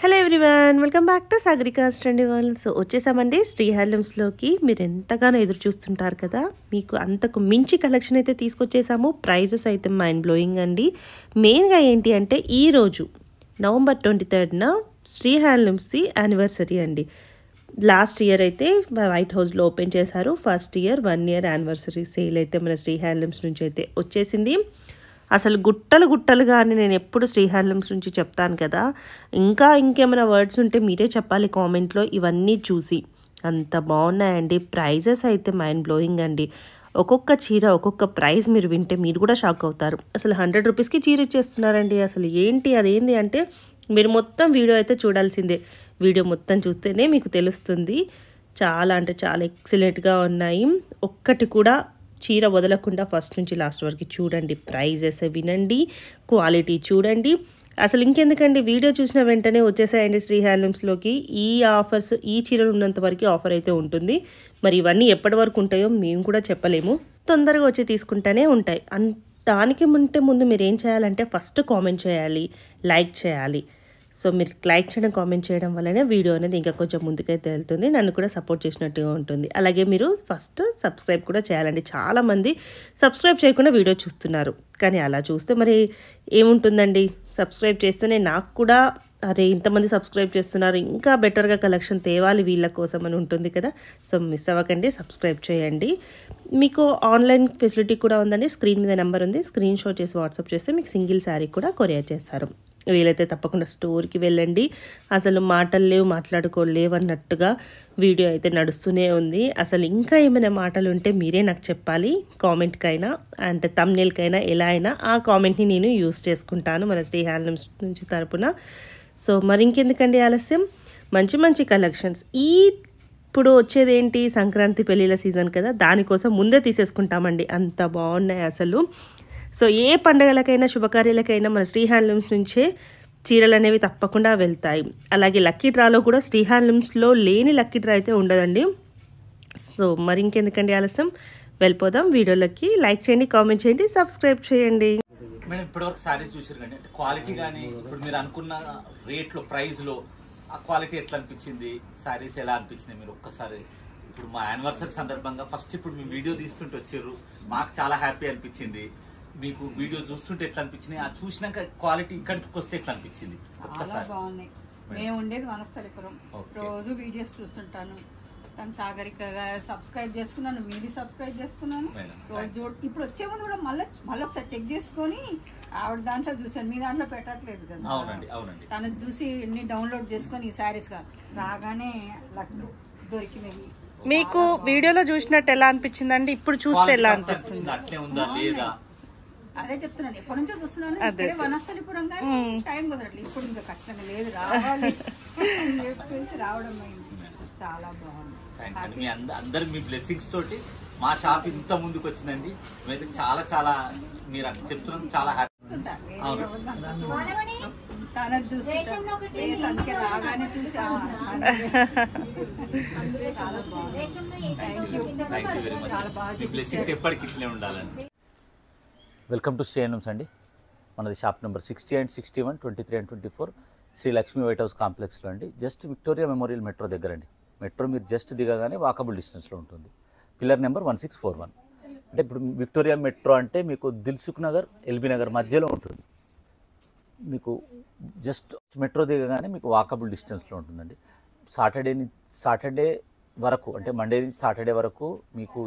Hello everyone, welcome back to Sagarika's trendy world. So వచ్చేసామండి శ్రీ హ్యాండ్లూమ్స్లోకి. మీరు ఎంతగానో ఎదురు చూస్తుంటారు కదా, మీకు అంతకు మించి కలెక్షన్ అయితే తీసుకొచ్చేసాము. ప్రైజెస్ అయితే మైండ్ బ్లోయింగ్ అండి. మెయిన్గా ఏంటి అంటే ఈరోజు నవంబర్ 23న శ్రీ హ్యాండ్లూమ్స్ది యానివర్సరీ అండి. లాస్ట్ ఇయర్ అయితే వైట్ హౌస్లో ఓపెన్ చేశారు. First year 1 year anniversary sale అయితే మన శ్రీ హ్యాండ్లూమ్స్ నుంచి అయితే వచ్చేసింది. అసలు గుట్టలు గుట్టలుగా అని నేను ఎప్పుడు శ్రీ హ్యాండ్లూమ్స్ నుంచి చెప్తాను కదా. ఇంకేమైనా వర్డ్స్ ఉంటే మీరే చెప్పాలి కామెంట్లో. ఇవన్నీ చూసి అంత బాగున్నాయండి. ప్రైజెస్ అయితే మైండ్ బ్లోయింగ్ అండి. ఒక్కొక్క చీర ఒక్కొక్క ప్రైస్ మీరు వింటే మీరు కూడా షాక్ అవుతారు. అసలు 100 రూపీస్కి చీర ఇచ్చేస్తున్నారండి. అసలు ఏంటి అదేంటి అంటే మీరు మొత్తం వీడియో అయితే చూడాల్సిందే. వీడియో మొత్తం చూస్తేనే మీకు తెలుస్తుంది. చాలా అంటే చాలా ఎక్సలెంట్గా ఉన్నాయి. ఒక్కటి కూడా చీర వదలకుండా ఫస్ట్ నుంచి లాస్ట్ వరకు చూడండి. ప్రైజెస్ వినండి, క్వాలిటీ చూడండి. అసలు ఇంకెందుకండి, వీడియో చూసిన వెంటనే వచ్చేసాయండి శ్రీ హ్యాండ్లూమ్స్లోకి. ఈ ఆఫర్స్, ఈ చీరలు ఉన్నంత వరకు ఆఫర్ అయితే ఉంటుంది. మరి ఇవన్నీ ఎప్పటి వరకు ఉంటాయో మేము కూడా చెప్పలేము. తొందరగా వచ్చి తీసుకుంటూనే ఉంటాయి. దానికి ముందు మీరు ఏం చేయాలంటే ఫస్ట్ కామెంట్ చేయాలి, లైక్ చేయాలి. సో మీరు లైక్ చేయడం, కామెంట్ చేయడం వల్లనే వీడియో అనేది ఇంకా కొంచెం ముందుకైతే వెళ్తుంది, నన్ను కూడా సపోర్ట్ చేసినట్టుగా ఉంటుంది. అలాగే మీరు ఫస్ట్ సబ్స్క్రైబ్ కూడా చేయాలండి. చాలామంది సబ్స్క్రైబ్ చేయకుండా వీడియో చూస్తున్నారు, కానీ అలా చూస్తే మరి ఏముంటుందండి. సబ్స్క్రైబ్ చేస్తేనే నాకు కూడా అరే ఇంతమంది సబ్స్క్రైబ్ చేస్తున్నారు, ఇంకా బెటర్గా కలెక్షన్ తేవాలి వీళ్ళ కోసం అని ఉంటుంది కదా. సో మిస్ అవ్వకండి, సబ్స్క్రైబ్ చేయండి. మీకు ఆన్లైన్ ఫెసిలిటీ కూడా ఉందండి. స్క్రీన్ మీద నెంబర్ ఉంది, స్క్రీన్ షాట్ చేసి వాట్సాప్ చేస్తే మీకు సింగిల్ శారీ కూడా కొరియర్ చేస్తారు. వీలైతే తప్పకుండా స్టోర్కి వెళ్ళండి. అసలు మాటలు లేవు, మాట్లాడుకోలేవు అన్నట్టుగా వీడియో అయితే నడుస్తూనే ఉంది. అసలు ఇంకా ఏమైనా మాటలు ఉంటే మీరే నాకు చెప్పాలి. కామెంట్కైనా అంటే థంబ్నెయిల్కైనా ఎలా అయినా ఆ కామెంట్ని నేను యూస్ చేసుకుంటాను మన శ్రీ హ్యాండ్లూమ్స్ నుంచి తరపున. సో మరి ఇంకెందుకండి ఆలస్యం, మంచి మంచి కలెక్షన్స్. ఇప్పుడు వచ్చేది ఏంటి, సంక్రాంతి పెళ్ళిళ్ళ సీజన్ కదా, దానికోసం ముందే తీసేసుకుంటామండి. అంత బాగున్నాయి అసలు. సో ఏ పండుగలకైనా శుభకార్యాలకైనా మన శ్రీ హ్యాండ్లూమ్స్ నుంచే చీరలు అనేవి తప్పకుండా వెళ్తాయి. అలాగే లక్కీ డ్రాలో కూడా శ్రీ హ్యాండ్లూమ్స్లో లేని లక్కీ డ్రా అయితే ఉండదండి. సో మరి ఇంకెందుకండి ఆలస్యం, వెళ్ళిపోదాం వీడియోలకి. లైక్ చేయండి, కామెంట్ చేయండి, సబ్స్క్రైబ్ చేయండి. మేడం ఇప్పటివరకు శారీస్ చూసారు కానీ అంటే క్వాలిటీ కానీ ఇప్పుడు మీరు అనుకున్న రేట్లో, ప్రైస్లో ఆ క్వాలిటీ ఎట్లా అనిపించింది, శారీస్ ఎలా అనిపించినాయి మీరు ఒక్కసారి. ఇప్పుడు మా యానివర్సరీ సందర్భంగా ఫస్ట్ ఇప్పుడు మీ వీడియో తీస్తుంటే వచ్చారు, మాకు చాలా హ్యాపీ అనిపించింది. మీకు వీడియో చూస్తుంటే ఎట్లా అనిపించింది, ఆ చూసినాక క్వాలిటీ ఇక్కడికి వస్తే ఎట్లా అనిపించింది ఒక్కసారి. బాగున్నాయి. మేము ఉండేది వనస్థలిపురం, రోజు వీడియోస్ చూస్తుంటాను. తను సాగరికగా సబ్స్క్రైబ్ చేసుకున్నాను, మీది సబ్స్క్రైబ్ చేసుకున్నాను. రోజు ఇప్పుడు వచ్చే ముందు కూడా మళ్ళీ ఒకసారి చెక్ చేసుకొని ఆవిడ దాంట్లో చూసాను, మీ దాంట్లో పెట్టట్లేదు కదా. అవునండి అవునండి. తను చూసి అన్ని డౌన్లోడ్ చేసుకొని ఈ శారీస్ రాగానే లక్కు దొరికినవి. మీకు వీడియోలో చూసినట్టు ఎలా అనిపించిందండి, ఇప్పుడు చూస్తే ఎలా అనిపిస్తుంది? అట్లే ఉందా లేదా అదే చెప్తున్నాను, ఎప్పటి నుంచో చూస్తున్నాను. ఇక్కడే వనస్థలిపురం కానీ టైం కుదరట్లేదు. ఇప్పుడు ఇంకా ఖచ్చితంగా లేదు, రావాలి చెప్పేసి రావడం అయింది. చాలా బాగుంది. మీ అందరు మీ బ్లెస్సింగ్స్ తోటి మా షాప్ ఇంత ముందుకు వచ్చిందండి. మేమైతే చాలా చాలా మీరు అట్లా చెప్తున్నందుకు చాలా హ్యాపీ. తనది చూస్తే రాగానే చూసాము. చాలా బాగుంది. Thank you very much. మీ బ్లెస్సింగ్స్ ఎప్పటికి ఇట్లే ఉండాలని. వెల్కమ్ టు శ్రీ హ్యాండ్లూమ్స్ అండి. మనది shop number 60 and 61, 23 and 24 Sri Lakshmi white house కాంప్లెక్స్లో అండి. జస్ట్ విక్టోరియా మెమోరియల్ మెట్రో దగ్గర అండి. మెట్రో మీరు జస్ట్ దిగగానే వాకబుల్ డిస్టెన్స్లో ఉంటుంది. Pillar number 1641. అంటే ఇప్పుడు విక్టోరియా మెట్రో అంటే మీకు దిల్సుఖ్ నగర్, ఎల్బీ నగర్ మధ్యలో ఉంటుంది. మీకు జస్ట్ మెట్రో దిగగానే మీకు వాకబుల్ డిస్టెన్స్లో ఉంటుందండి. సాటర్డే వరకు అంటే మండే నుంచి సాటర్డే వరకు మీకు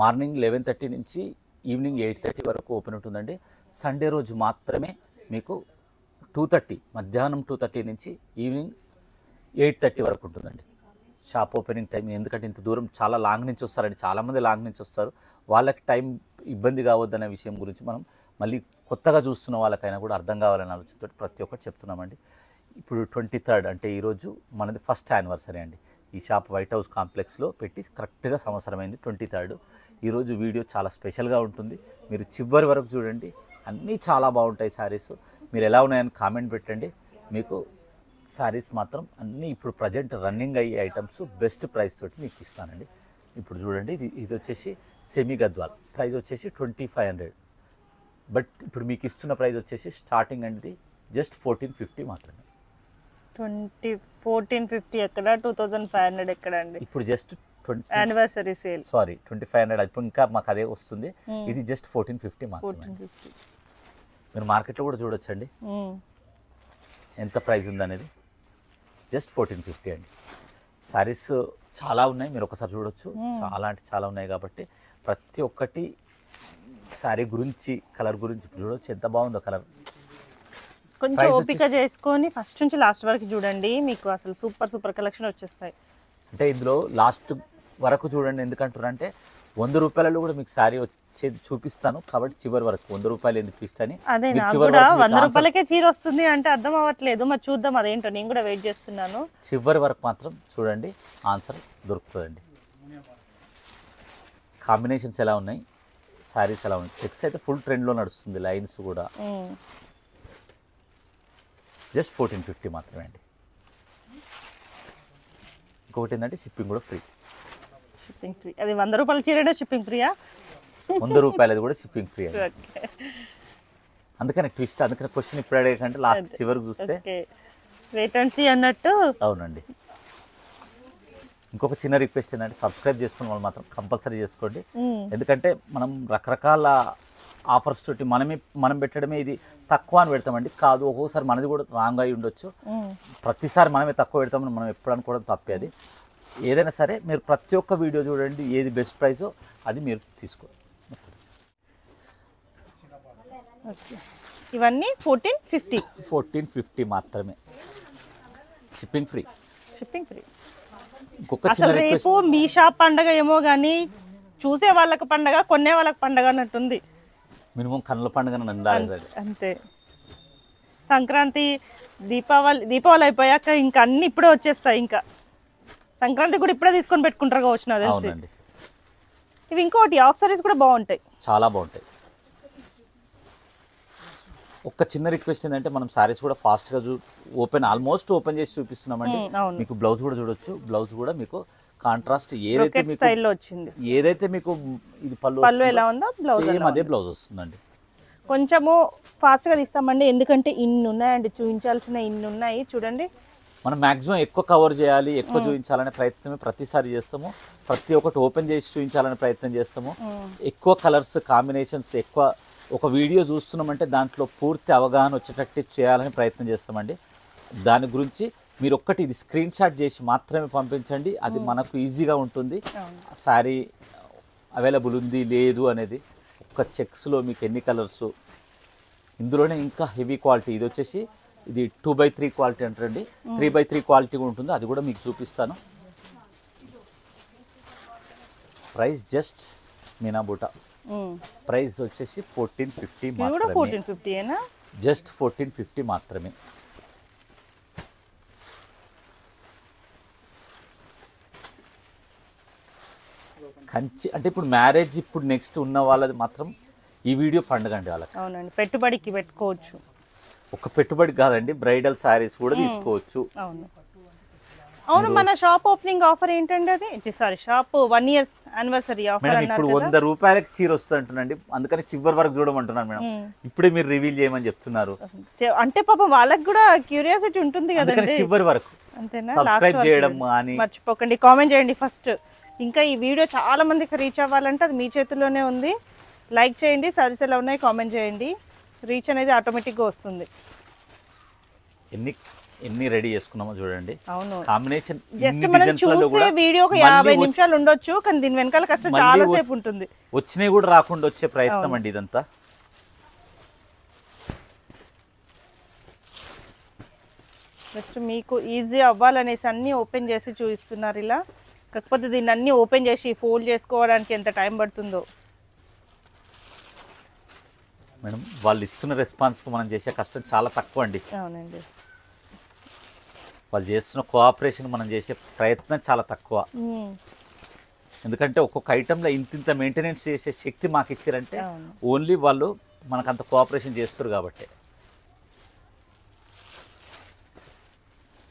మార్నింగ్ 11:30 నుంచి ఈవినింగ్ 8:30 వరకు ఓపెన్ ఉంటుందండి. సండే రోజు మాత్రమే మీకు 2:30 మధ్యాహ్నం 2:30 నుంచి ఈవినింగ్ 8:30 వరకు ఉంటుందండి షాప్ ఓపెనింగ్ టైం. ఎందుకంటే ఇంత దూరం చాలా లాంగ్ నుంచి వస్తారండి, చాలామంది లాంగ్ నుంచి వస్తారు. వాళ్ళకి టైం ఇబ్బంది కావద్దనే విషయం గురించి మనం మళ్ళీ కొత్తగా చూస్తున్న వాళ్ళకైనా కూడా అర్థం కావాలనే ఆలోచనతో ప్రతి ఒక్కటి చెప్తున్నామండి. ఇప్పుడు 23rd అంటే ఈరోజు మనది ఫస్ట్ యానివర్సరీ అండి. ఈ షాప్ వైట్ హౌస్ కాంప్లెక్స్లో పెట్టి కరెక్ట్గా సంవత్సరమైంది, 23rd. ఈరోజు వీడియో చాలా స్పెషల్గా ఉంటుంది. మీరు చివరి వరకు చూడండి, అన్నీ చాలా బాగుంటాయి శారీస్. మీరు ఎలా ఉన్నాయని కామెంట్ పెట్టండి. మీకు శారీస్ మాత్రం అన్నీ ఇప్పుడు ప్రజెంట్ రన్నింగ్ అయ్యే ఐటమ్స్ బెస్ట్ ప్రైస్ తోటి మీకు ఇస్తానండి. ఇప్పుడు చూడండి, ఇది వచ్చేసి సెమీ గద్వాల్, ప్రైస్ వచ్చేసి 2500. బట్ ఇప్పుడు మీకు ఇస్తున్న ప్రైస్ వచ్చేసి స్టార్టింగ్ అనేది జస్ట్ 1450 మాత్రమే. 1450 ఎక్కడ 2500 ఎక్కడ అండి ఇప్పుడు జస్ట్ యానివర్సరీ సేల్. సారీ 2500 ఇప్పుడు ఇంకా మాకు అదే వస్తుంది. ఇది జస్ట్ 1450 మాత్రమే. 1450 మీరు మార్కెట్లో కూడా చూడొచ్చండి ఎంత ప్రైస్ ఉందనేది. జస్ట్ 1450 అండి. శారీస్ చాలా ఉన్నాయి, మీరు ఒకసారి చూడొచ్చు. చాలా అంటే చాలా ఉన్నాయి కాబట్టి ప్రతి ఒక్కటి శారీ గురించి కలర్ గురించి చూడొచ్చు. ఎంత బాగుందో కలర్. కొంచెం ఓపిక చేసుకొని ఫస్ట్ నుంచి లాస్ట్ వరకు చూడండి, మీకు అసలు సూపర్ కలెక్షన్ వచ్చేస్తాయి. అంటే ఇందులో లాస్ట్ వరకు చూడండి. ఎందుకంటారంటే 100 రూపాయలలో కూడా మీకు శారీ వచ్చేది చూపిస్తాను కాబట్టి చివరి వరకు 100 రూపాయలు ఎందుకు ఇస్తాను. అదే నాకు కూడా 100 రూపాయలకే చీర వస్తుంది అంటే అర్థం అవ్వట్లేదు. మరి చూద్దాం అదేంటో, నేను కూడా వెయిట్ చేస్తున్నాను. చివరి వరకు మాత్రం చూడండి, ఆన్సర్ దొరుకుతుందండి. కాంబినేషన్స్ ఎలా ఉన్నాయి, శారీస్ ఎలా ఉన్నాయి. చెక్స్ అయితే ఫుల్ ట్రెండ్లో నడుస్తుంది, లైన్స్ కూడా. జస్ట్ 1450 మాత్రమే అండి. ఇంకొకటి ఏంటంటే షిప్పింగ్ కూడా ఫ్రీ. Shipping free. అది 100 రూపాయల చీర షిప్పింగ్ ఫ్రీయా? 100 రూపాయలది కూడా షిప్పింగ్ ఫ్రీ అండి. అందుకని ట్విస్ట్, అందుకని క్వశ్చన్ ఇప్పుడు అడిగేకంటే లాస్ట్ చివరికి చూస్తే వెయిట్ అండ్ సీ అన్నట్టు. అవునండి. ఇంకొక చిన్న రిక్వెస్ట్ ఏంటంటే సబ్స్క్రైబ్ చేసుకున్న వాళ్ళు మాత్రం కంపల్సరీ చేసుకోండి. ఎందుకంటే మనం రకరకాల ఆఫర్స్ తోటి మనం పెట్టడమే ఇది తక్కువ అని పెడతామండి. కాదు, ఒక్కొక్కసారి మనది కూడా రాంగ్ అయి ఉండొచ్చు. ప్రతిసారి మనమే తక్కువ పెడతామని మనం ఎప్పుడు అనుకోవడం తప్పేది. ఏదైనా సరే మీరు ప్రతి ఒక్క వీడియో చూడండి, ఏది బెస్ట్ ప్రైజో అది మీరు తీసుకోండి. ఇవన్నీ 1450 మాత్రమే. Shipping free. Shipping free. ఇంకొక అసలు రేపు మీ షాప్ పండగ ఏమో కానీ చూసే వాళ్ళకి పండగ, కొనే వాళ్ళకి పండగ అన్నట్టుంది. మినిమం కన్నుల పండుగ అంతే. సంక్రాంతి దీపావళి అయిపోయాక ఇంకా అన్ని ఇప్పుడే వచ్చేస్తాయి. ఇంకా సంక్రాంతి కూడా ఇప్పుడే తీసుకొని పెట్టుకుంటారు కావచ్చు నాకు తెలిసి. ఇవి ఇంకోటి ఆఫ్ సారీస్ కూడా బాగుంటాయి, చాలా బాగుంటాయి. ఒక చిన్న రిక్వెస్ట్ ఏంటంటే మనం శారీస్ కూడా ఫాస్ట్గా ఆల్మోస్ట్ ఓపెన్ చేసి చూపిస్తున్నామండి. మీకు బ్లౌజ్ కూడా చూడొచ్చు. బ్లౌజ్ కూడా మీకు కాంట్రాస్ట్ ఏదైతే మీకు ఇది పళ్ళు ఎలా ఉందో సేమ్ అదే బ్లౌజ్ వస్తుందండి. కొంచెము ఫాస్ట్గా తీస్తామండి, ఎందుకంటే ఇన్ని ఉన్నాయండి, చూపించాల్సిన ఇన్ని ఉన్నాయి. చూడండి, మనం మ్యాక్సిమం ఎక్కువ కవర్ చేయాలి, ఎక్కువ చూపించాలనే ప్రయత్నమే ప్రతిసారి చేస్తాము. ప్రతి ఒక్కటి ఓపెన్ చేసి చూపించాలనే ప్రయత్నం చేస్తాము. ఎక్కువ కలర్స్ కాంబినేషన్స్ ఎక్కువ ఒక వీడియో చూస్తున్నామంటే దాంట్లో పూర్తి అవగాహన వచ్చేటట్టు చేయాలని ప్రయత్నం చేస్తామండి. దాని గురించి మీరు ఒక్కటి ఇది స్క్రీన్ షాట్ చేసి మాత్రమే పంపించండి. అది మనకు ఈజీగా ఉంటుంది. శారీ అవైలబుల్ ఉంది లేదు అనేది ఒక్క చెక్స్లో మీకు ఎన్ని కలర్స్. ఇందులోనే ఇంకా హెవీ క్వాలిటీ, ఇది వచ్చేసి ఇది 2/3 క్వాలిటీ అంటారండి. 3/3 క్వాలిటీ ఉంటుంది, అది కూడా మీకు చూపిస్తాను. ప్రైస్ జస్ట్ మీనా బూటా ప్రైస్ వచ్చేసి 1450 మాత్రమే. జస్ట్ 1450 మాత్రమే. కంచి అంటే ఇప్పుడు మ్యారేజ్ ఇప్పుడు నెక్స్ట్ ఉన్న వాళ్ళది మాత్రం ఈ వీడియో పండుగ అండి వాళ్ళకి. అవునండి, పెట్టుబడికి పెట్టుకోవచ్చు. ఒక పెట్టుబడి కాదండి, బ్రైడల్ శారీస్ కూడా తీసుకోవచ్చు. అవును, మన షాప్ ఓపెనింగ్ ఆఫర్ ఏంటండి? అది sorry, shop 1 year anniversary offer madam. ఇప్పుడు 100 రూపాయలకి చీర వస్తుంది అంటున్నాండి, అందుకని చివరి వరకు చూడమంటున్నాను మేడం. ఇప్పుడే మీరు రివీల్ చేయమని చెప్తున్నారు అంటే పాపం వాళ్ళకి కూడా క్యూరియాసిటీ ఉంటుంది కదండి. చివరి వరకు అంతేనా? సబ్స్క్రైబ్ చేయడం అని మర్చిపోకండి, కామెంట్ చేయండి ఫస్ట్. ఇంకా ఈ వీడియో చాలా మందికి రీచ్ అవ్వాలంటే అది మీ చేతుల్లోనే ఉంది. లైక్ చేయండి, సర్వీస్ ఎలా ఉన్నాయి కామెంట్ చేయండి. రీచ్ అనేది ఆటోమేటిక్గా వస్తుంది. ఎన్ని రెడీ చేసుకున్నామో చూడండి. అవును, కాంబినేషన్ జస్ట్ మనం చూసే వీడియో ఒక 50 నిమిషాలు ఉండొచ్చు, కానీ దీని వెనకాల కష్టం చాలా సేపు ఉంటుంది. వచ్చినాయి కూడా రాకుండా వచ్చే ప్రయత్నం అండి ఇదంతా. జస్ట్ మీకు ఈజీ అవ్వాలనేసి అన్ని ఓపెన్ చేసి చూపిస్తున్నారు ఇలా. కాకపోతే దీన్ని అన్ని ఓపెన్ చేసి ఫోల్డ్ చేసుకోవడానికి ఎంత టైం పడుతుందో. మేడం వాళ్ళు ఇస్తున్న రెస్పాన్స్ మనం చేసే కష్టం చాలా తక్కువ అండి. అవునండి, వాళ్ళు చేస్తున్న కోఆపరేషన్ మనం చేసే ప్రయత్నం చాలా తక్కువ. ఎందుకంటే ఒక్కొక్క ఐటెంలో ఇంత మెయింటెనెన్స్ చేసే శక్తి మాకు ఇచ్చారంటే ఓన్లీ వాళ్ళు మనకు అంత కోఆపరేషన్ చేస్తారు కాబట్టి.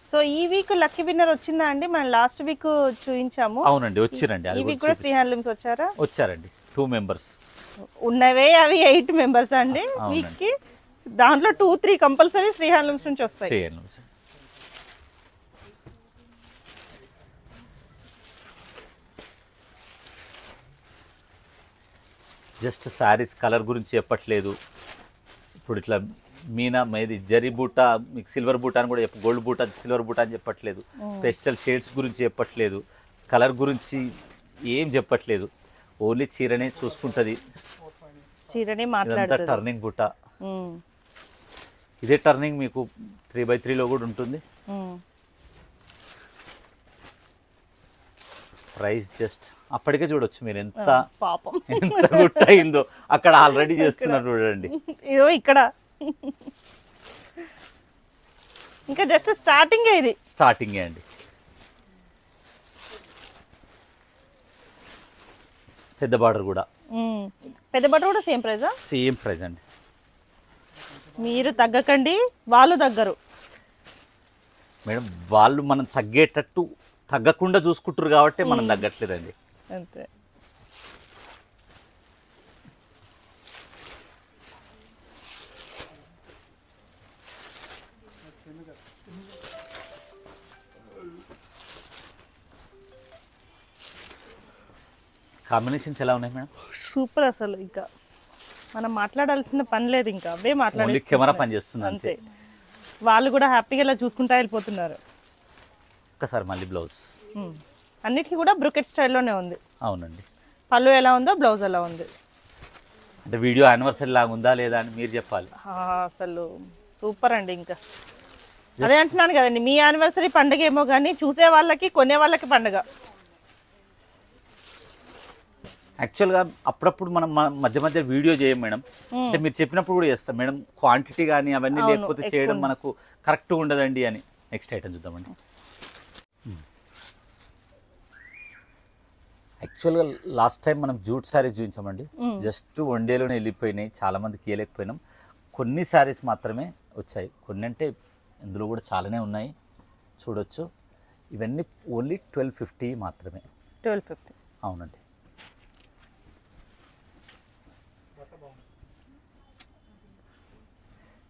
సో ఈ వీక్ లక్కీ విన్నర్ వచ్చిందా అండి? మనం లాస్ట్ వీక్ చూపించాము. అవునండి, వచ్చిరండి. ఈ వీక్ కూడా శ్రీ హ్యాండ్లూమ్స్ వచ్చారండి. 2 members ఉన్నవే, అవి 8 members అండి వీక్ కి. దాంట్లో 2-3 కంపల్సరీ శ్రీ హ్యాండ్లూమ్స్ నుంచి వస్తాయి. జస్ట్ శారీస్ కలర్ గురించి చెప్పట్లేదు. ఇప్పుడు ఇట్లా మీనా ఇది జరీ బూట, మీకు సిల్వర్ బూట అని కూడా గోల్డ్ బూట సిల్వర్ బూట అని చెప్పట్లేదు. పేస్టల్ షేడ్స్ గురించి చెప్పట్లేదు, కలర్ గురించి ఏం చెప్పట్లేదు. ఓన్లీ చీరనే చూసుకుంటుంది. చీరనే ఇదంతా మాట్లాడుతుంది. టర్నింగ్ బూట. ఇదే టర్నింగ్ మీకు 3x3లో కూడా ఉంటుంది. ప్రైస్ జస్ట్ అప్పటికే చూడొచ్చు మీరు ఎంత పాపం ఎంత గుట్ట అయిందో. అక్కడ ఆల్రెడీ చేస్తున్నారు చూడండి. ఇదో ఇక్కడ ఇంకా జస్ట్ స్టార్టింగ్ ఇది. స్టార్టింగే అండి. పెద్ద బార్డర్ కూడా, పెద్ద బట్ట కూడా సేమ్ ప్రైజా? సేమ్ ప్రైస్ అండి. మీరు తగ్గకండి, వాళ్ళు తగ్గరు మేడం. వాళ్ళు మనం తగ్గేటట్టు తగ్గకుండా చూసుకుంటారు కాబట్టి మనం తగ్గట్లేదండి. అంతే. కాంబినేషన్స్ ఎలా ఉన్నాయి మేడం? సూపర్. అసలు ఇంకా మనం మాట్లాడాల్సిన పని లేదు, ఇంకా అవే ఓన్లీ మాట్లాడాలి. కెమెరా పని చేస్తుంది అంతే. అంతే. వాళ్ళు కూడా హ్యాపీగా ఇలా చూసుకుంటా వెళ్ళిపోతున్నారు. ఒక్కసారి మళ్ళీ బ్లౌజ్. అన్నిటికీ కూడా బ్రొకెట్ స్టైల్లోనే ఉంది. అవునండి. పళ్ళు ఎలా ఉందో బ్లౌజ్ ఎలా ఉంది. అంటే వీడియో యానివర్సరీ లాగా ఉందా లేదా అని మీరు చెప్పాలి. అసలు సూపర్ అండి. ఇంకా అదే అంటున్నాను కదండి, మీ యానివర్సరీ పండుగ ఏమో కానీ చూసే వాళ్ళకి కొనే వాళ్ళకి పండుగ. యాక్చువల్గా అప్పుడప్పుడు మనం మధ్య మధ్య వీడియో చేయం మేడం. అంటే మీరు చెప్పినప్పుడు కూడా చేస్తాం మేడం. క్వాంటిటీ కానీ అవన్నీ లేకపోతే చేయడం మనకు కరెక్ట్గా ఉండదండి అని. నెక్స్ట్ ఐటమ్ చూద్దామండి. యాక్చువల్గా లాస్ట్ టైం మనం జూట్ శారీస్ చూపించామండి. జస్ట్ వన్ డేలోనే వెళ్ళిపోయినాయి, చాలా మందికి ఇవ్వలేకపోయినాం. కొన్ని శారీస్ మాత్రమే వచ్చాయి. కొన్ని అంటే ఇందులో కూడా చాలానే ఉన్నాయి, చూడొచ్చు. ఇవన్నీ ఓన్లీ 1250 మాత్రమే. 1250. అవునండి.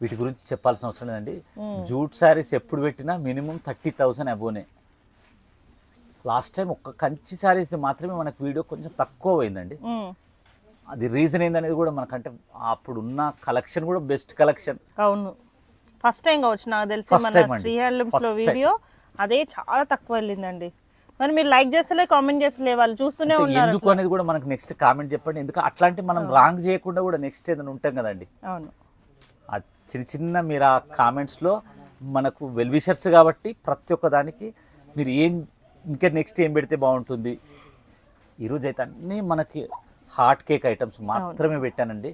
వీటి గురించి చెప్పాల్సిన అవసరం లేదండి. జూట్ శారీస్ ఎప్పుడు పెట్టినా మినిమం 30,000 అబోనే. లాస్ట్ టైం ఒక్క కంచి శారీస్ మాత్రమే మనకు వీడియో కొంచెం తక్కువ పోయిందండి. అది రీజన్ ఏందనేది కూడా మనకంటే అప్పుడు ఉన్న కలెక్షన్ కూడా బెస్ట్ కలెక్షన్. అవును, ఫస్ట్ టైం కావచ్చు నాకు తెలిసి మన శ్రీ హ్యాండ్లూమ్స్ లో వీడియో అదే చాలా తక్కువ వెళ్ళిందండి. మరి మీరు లైక్ చేస్తలే, కామెంట్ చేస్తలే, వాళ్ళు చూస్తూనే ఉన్నారు. ఎందుకు అనేది కూడా మనకు నెక్స్ట్ కామెంట్ చెప్పండి. ఎందుకు అట్లాంటి మనం రాంగ్ చేయకుండా కూడా నెక్స్ట్ ఏదైనా ఉంటాం కదండి. అవును. ఆ చిన్న చిన్న మీరు ఆ కామెంట్స్లో మనకు వెల్ విషర్స్ కాబట్టి ప్రతి ఒక్క దానికి మీరు ఇంకా నెక్స్ట్ ఏం పెడితే బాగుంటుంది. ఈరోజు అయితే అన్నీ మనకి హాట్ కేక్ ఐటమ్స్ మాత్రమే పెట్టానండి.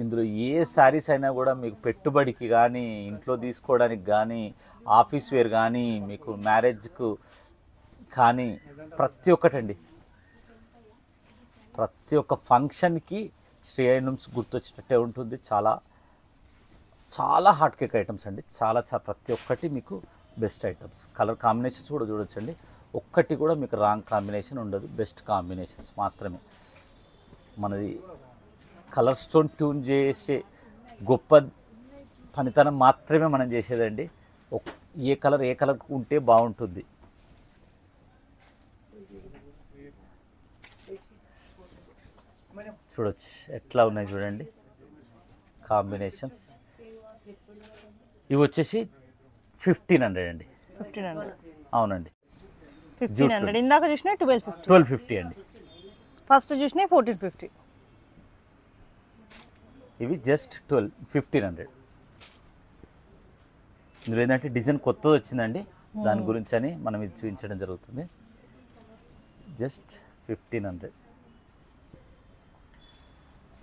ఇందులో ఏ శారీస్ అయినా కూడా మీకు పెట్టుబడికి కానీ, ఇంట్లో తీసుకోవడానికి కానీ, ఆఫీస్ వేర్ కానీ, మీకు మ్యారేజ్కు కానీ ప్రతి ఒక్కటండి. ప్రతి ఒక్క ఫంక్షన్కి శ్రీ హ్యాండ్లూమ్స్ గుర్తొచ్చేటట్టే ఉంటుంది. చాలా చాలా హాట్ కేక్ ఐటమ్స్ అండి. చాలా ప్రతి ఒక్కటి మీకు బెస్ట్ ఐటమ్స్. కలర్ కాంబినేషన్స్ కూడా చూడొచ్చండి. ఒక్కటి కూడా మీకు రాంగ్ కాంబినేషన్ ఉండదు, బెస్ట్ కాంబినేషన్స్ మాత్రమే. మనది కలర్ స్టోన్ ట్యూన్ చేసే గొప్ప పనితనం మాత్రమే మనం చేసేదండి. ఏ కలర్ ఉంటే బాగుంటుంది. చూడొచ్చు ఎట్లా ఉన్నాయి చూడండి కాంబినేషన్స్. ఇవి వచ్చేసి 1500 అండి. 1500. అవునండి. 1500. ఇందాక చూసిన 1250. 1250 అండి. ఫస్ట్ చూసిన 1450. ఇవి జస్ట్ 1500. ఇందులో ఏంటంటే డిజైన్ కొత్తది వచ్చిందండి, దాని గురించి అని మనం ఇది చూపించడం జరుగుతుంది. జస్ట్ 1500.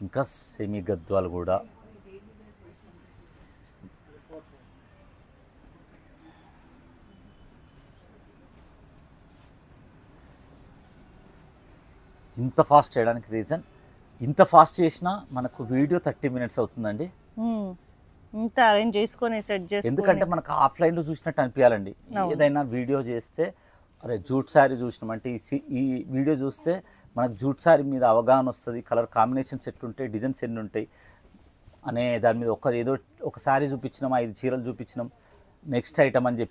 ఇంకా సెమీ గద్వాలు కూడా ఇంత ఫాస్ట్ చేయడానికి రీజన్, ఇంత ఫాస్ట్ చేసినా మనకు వీడియో 30 minutes అవుతుందండి. ఇంత అరేంజ్ చేసుకొని సెట్ చేసుకొని, ఎందుకంటే మనకు ఆఫ్లైన్లో చూసినట్టు అనిపించాలండి. ఏదైనా వీడియో చేస్తే అరే జూట్ శారీ చూసినామంటే ఈ వీడియో చూస్తే మనకు జూట్ శారీ మీద అవగాహన వస్తుంది. కలర్ కాంబినేషన్స్ ఎట్లుంటాయి, డిజైన్స్ ఎన్ని ఉంటాయి అనే దాని మీద ఏదో ఒక శారీ చూపించినాం, 5 చీరలు చూపించినాం, నెక్స్ట్ ఐటమ్ అని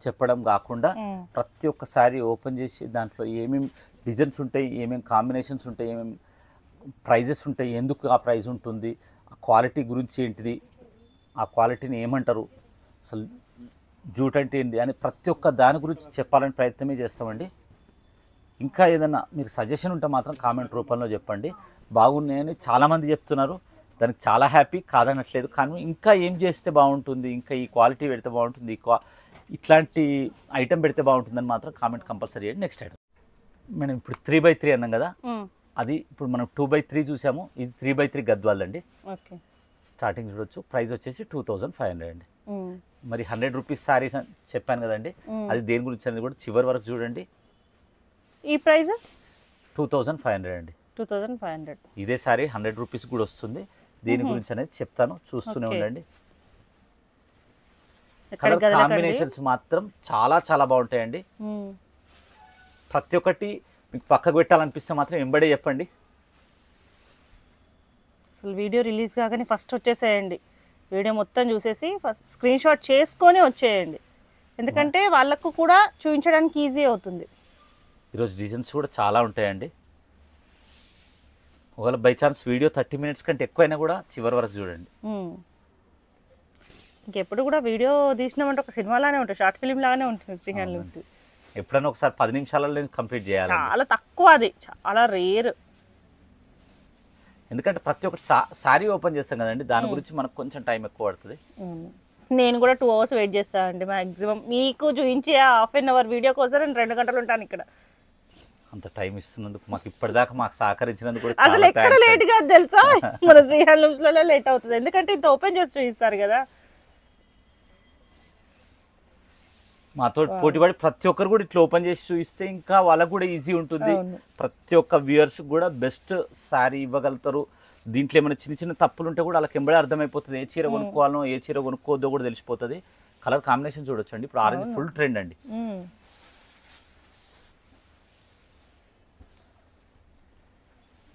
చెప్పడం కాకుండా ప్రతి ఒక్క శారీ ఓపెన్ చేసి దాంట్లో ఏమేమి డిజైన్స్ ఉంటాయి, ఏమేమి కాంబినేషన్స్ ఉంటాయి, ఏమేమి ప్రైజెస్ ఉంటాయి, ఎందుకు ఆ ప్రైజ్ ఉంటుంది, ఆ క్వాలిటీ గురించి ఏంటిది, ఆ క్వాలిటీని ఏమంటారు, అసలు జూట్ అంటే ఏంటి అని ప్రతి ఒక్క దాని గురించి చెప్పాలని ప్రయత్నమే చేస్తామండి. ఇంకా ఏదైనా మీరు సజెషన్ ఉంటే మాత్రం కామెంట్ రూపంలో చెప్పండి. బాగున్నాయని చాలామంది చెప్తున్నారు, దానికి చాలా హ్యాపీ, కాదనట్లేదు. కానీ ఇంకా ఏం చేస్తే బాగుంటుంది, ఇంకా ఈ క్వాలిటీ పెడితే బాగుంటుంది, ఇట్లాంటి ఐటెం పెడితే బాగుంటుందని మాత్రం కామెంట్ కంపల్సరీ చేయండి. నెక్స్ట్ ఐటమ్ మనం ఇప్పుడు 3x3 అన్నాం కదా, అది ఇప్పుడు మనం 2x3 చూసాము. ఇది 3x3 గద్వాల్ అండి. ఓకే, స్టార్టింగ్ చూడొచ్చు. ప్రైస్ వచ్చేసి 2500 అండి. మరి 100 రూపీస్ శారీస్ అని చెప్పాను కదండి, అది దేని గురించి అనేది కూడా చివరి వరకు చూడండి. ఈ ప్రైస్ 2500 అండి. 2500. ఇదే సారీ 100 రూపీస్ కూడా వస్తుంది. దీని గురించి అనేది చెప్తాను, చూస్తూనే ఉండండి. కలర్ కాంబినేషన్స్ మాత్రం చాలా చాలా బాగుంటాయండి. ప్రతి ఒక్కటి మీకు పక్కకు పెట్టాలనిపిస్తే మాత్రం ఎంబడే చెప్పండి. అసలు వీడియో రిలీజ్ కాగానే ఫస్ట్ వచ్చేసేయండి. వీడియో మొత్తం చూసేసి ఫస్ట్ స్క్రీన్ షాట్ చేసుకొని వచ్చేయండి, ఎందుకంటే వాళ్ళకు కూడా చూపించడానికి ఈజీ అవుతుంది. ఈరోజు డిజైన్స్ కూడా చాలా ఉంటాయండి. ఒకవేళ బై ఛాన్స్ వీడియో 30 మినిట్స్ కంటే ఎక్కువైనా కూడా చివరి వరకు చూడండి. ఇంకెప్పుడు కూడా వీడియో తీసినామంటే ఒక సినిమాలానే ఉంటుంది, షార్ట్ ఫిల్మ్ లాగానే ఉంటుంది శ్రీ హ్యాండ్లూమ్స్. ఎప్పుడైనా ఒకసారి 10 నిమిషాలలో కంప్లీట్ చేయాలి. చాలా తక్కువ, అది చాలా రేర్. ఎందుకంటే ప్రతి ఒక్కటి సారీ ఓపెన్ చేస్తాం కదండి, దాని గురించి మనకు కొంచెం టైం ఎక్కువ పడుతుంది. నేను కూడా 2 అవర్స్ వెయిట్ చేస్తాను అండి మ్యాక్సిమం. మీకు చూపించే హాఫ్ అన్ అవర్ వీడియో కోసం నేను 2 గంటలు ఉంటాను ఇక్కడ. అంత టైం ఇస్తున్నందుకు, మాకు ఇప్పటిదాకా మాకు సహకరించినందుకు కూడా అసలు ఎక్కడ లేట్ కాదు తెలుసా, మన శ్రీ హ్యాండ్లూమ్స్ లో లేట్ అవుతుంది, ఎందుకంటే ఇంత ఓపెన్ చేసి చూపిస్తారు కదా. మాతో పోటీపడి ప్రతి ఒక్కరు కూడా ఇట్లా ఓపెన్ చేసి చూపిస్తే ఇంకా వాళ్ళకు కూడా ఈజీ ఉంటుంది. ప్రతి ఒక్క వ్యూయర్స్ కూడా బెస్ట్ శారీ ఇవ్వగలుగుతారు. దీంట్లో ఏమైనా చిన్న చిన్న tappuలు ఉంటే కూడా వాళ్ళకి ఎంబడే అర్థమైపోతుంది, ఏ చీర కొనుక్కోవాలో ఏ చీర కొనుక్కోవద్దో కూడా తెలిసిపోతుంది. కలర్ కాంబినేషన్ చూడొచ్చండి. ఇప్పుడు ఆరెంజ్ ఫుల్ ట్రెండ్ అండి.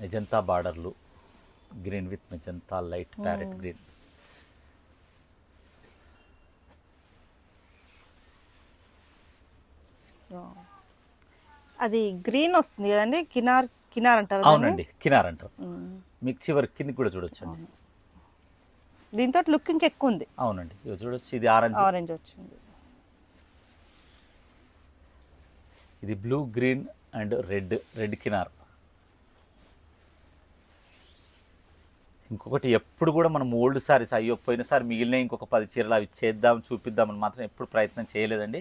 మెజంతా బార్డర్లు, green with magenta, light parrot green. అది గ్రీన్ వస్తుంది కదండి, కినార్ కినార్ అంటారు. అవునండి, కినార్ అంటారు. మీకు చివరి కిందికి కూడా చూడొచ్చండి. దీంతో లుక్ ఇంకెక్కువ ఉంది. అవునండి, ఇవి చూడొచ్చు. ఇది ఆరెంజ్ వచ్చింది. ఇది బ్లూ, గ్రీన్ అండ్ రెడ్ కినార్. ఇంకొకటి ఎప్పుడు కూడా మనం ఓల్డ్ సారీస్ అయ్యో పోయినసారి మిగిలిన ఇంకొక 10 చీరలు అవి చేద్దాం చూపిద్దామని మాత్రం ఎప్పుడు ప్రయత్నం చేయలేదండి.